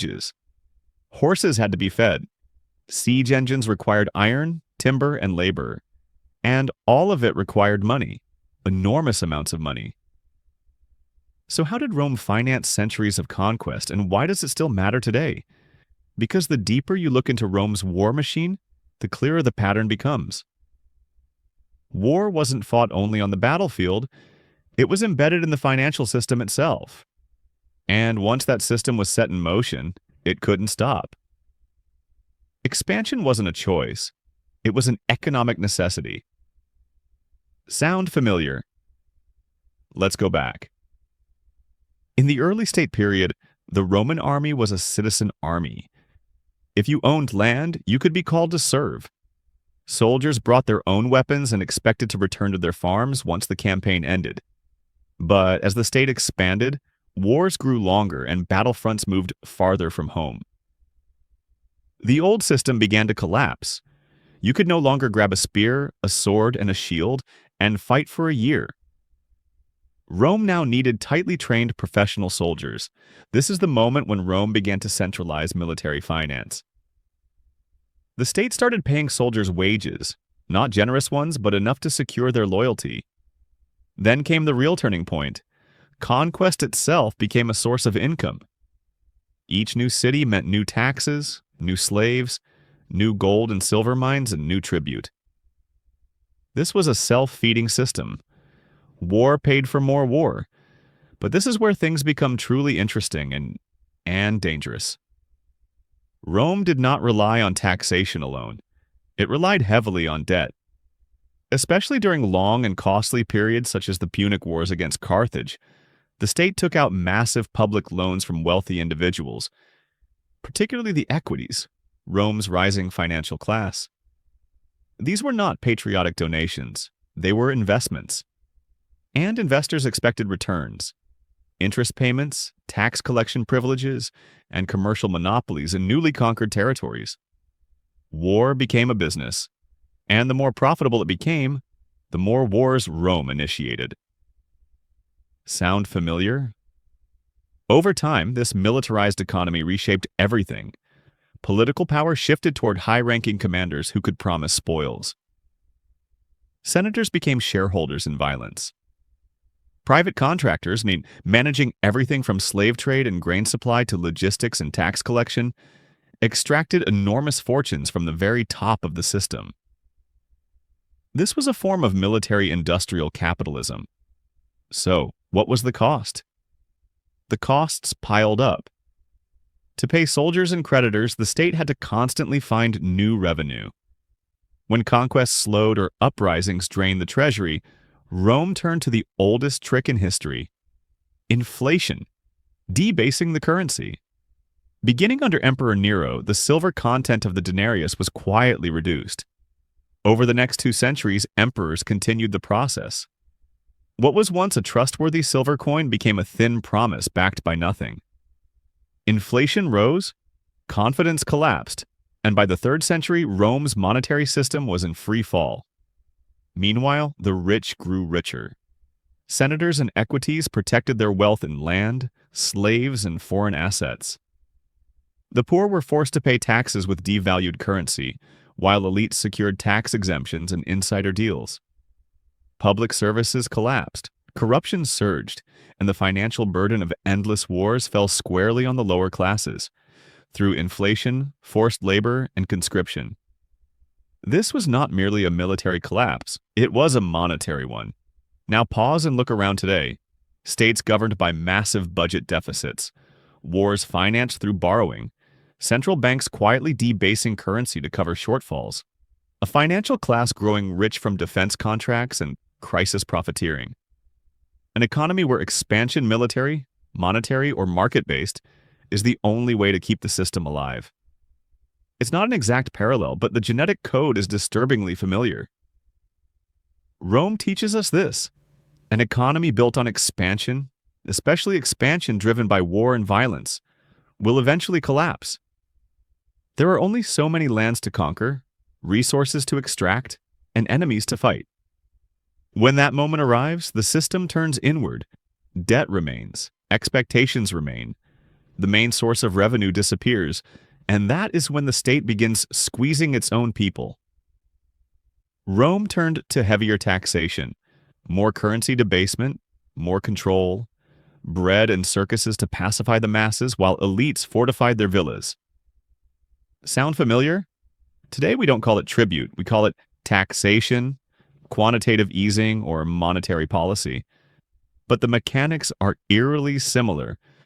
wages. Horses had to be fed. Siege engines required iron, timber, and labor. And all of it required money, enormous amounts of money. So how did Rome finance centuries of conquest, and why does it still matter today? Because the deeper you look into Rome's war machine, the clearer the pattern becomes. War wasn't fought only on the battlefield, it was embedded in the financial system itself. And once that system was set in motion, it couldn't stop. Expansion wasn't a choice, it was an economic necessity. Sound familiar? Let's go back. In the early state period, the Roman army was a citizen army. If you owned land, you could be called to serve. Soldiers brought their own weapons and expected to return to their farms once the campaign ended. But as the state expanded, wars grew longer and battlefronts moved farther from home. The old system began to collapse. You could no longer grab a spear, a sword, and a shield and fight for a year. Rome now needed tightly trained professional soldiers. This is the moment when Rome began to centralize military finance. The state started paying soldiers wages, not generous ones, but enough to secure their loyalty. Then came the real turning point. Conquest itself became a source of income. Each new city meant new taxes, new slaves, new gold and silver mines, and new tribute. This was a self-feeding system. War paid for more war. But this is where things become truly interesting and dangerous. Rome did not rely on taxation alone. It relied heavily on debt. Especially during long and costly periods such as the Punic Wars against Carthage, the state took out massive public loans from wealthy individuals, particularly the equities, Rome's rising financial class. These were not patriotic donations. They were investments. And investors expected returns. Interest payments, tax collection privileges, and commercial monopolies in newly conquered territories. War became a business, and the more profitable it became, the more wars Rome initiated. Sound familiar? Over time, this militarized economy reshaped everything. Political power shifted toward high-ranking commanders who could promise spoils. Senators became shareholders in violence. Private contractors, managing everything from slave trade and grain supply to logistics and tax collection, extracted enormous fortunes from the very top of the system. This was a form of military-industrial capitalism. So, what was the cost? The costs piled up. To pay soldiers and creditors, the state had to constantly find new revenue. When conquests slowed or uprisings drained the treasury, Rome turned to the oldest trick in history: inflation, debasing the currency. Beginning under Emperor Nero, the silver content of the denarius was quietly reduced. Over the next 2 centuries, emperors continued the process. What was once a trustworthy silver coin became a thin promise backed by nothing. Inflation rose, confidence collapsed, and by the 3rd century, Rome's monetary system was in free fall. Meanwhile, the rich grew richer. Senators and equities protected their wealth in land, slaves, and foreign assets. The poor were forced to pay taxes with devalued currency, while elites secured tax exemptions and insider deals. Public services collapsed, corruption surged, and the financial burden of endless wars fell squarely on the lower classes, through inflation, forced labor, and conscription. This was not merely a military collapse, it was a monetary one. Now pause and look around today. States governed by massive budget deficits, wars financed through borrowing, central banks quietly debasing currency to cover shortfalls, a financial class growing rich from defense contracts and crisis profiteering. An economy where expansion, military, monetary, or market-based, is the only way to keep the system alive. It's not an exact parallel, but the genetic code is disturbingly familiar. Rome teaches us this: an economy built on expansion, especially expansion driven by war and violence, will eventually collapse. There are only so many lands to conquer, resources to extract, and enemies to fight. When that moment arrives, the system turns inward. Debt remains, expectations remain. the main source of revenue disappears, and that is when the state begins squeezing its own people. Rome turned to heavier taxation, more currency debasement, more control, bread and circuses to pacify the masses while elites fortified their villas. Sound familiar? Today we don't call it tribute, we call it taxation, quantitative easing, or monetary policy. But the mechanics are eerily similar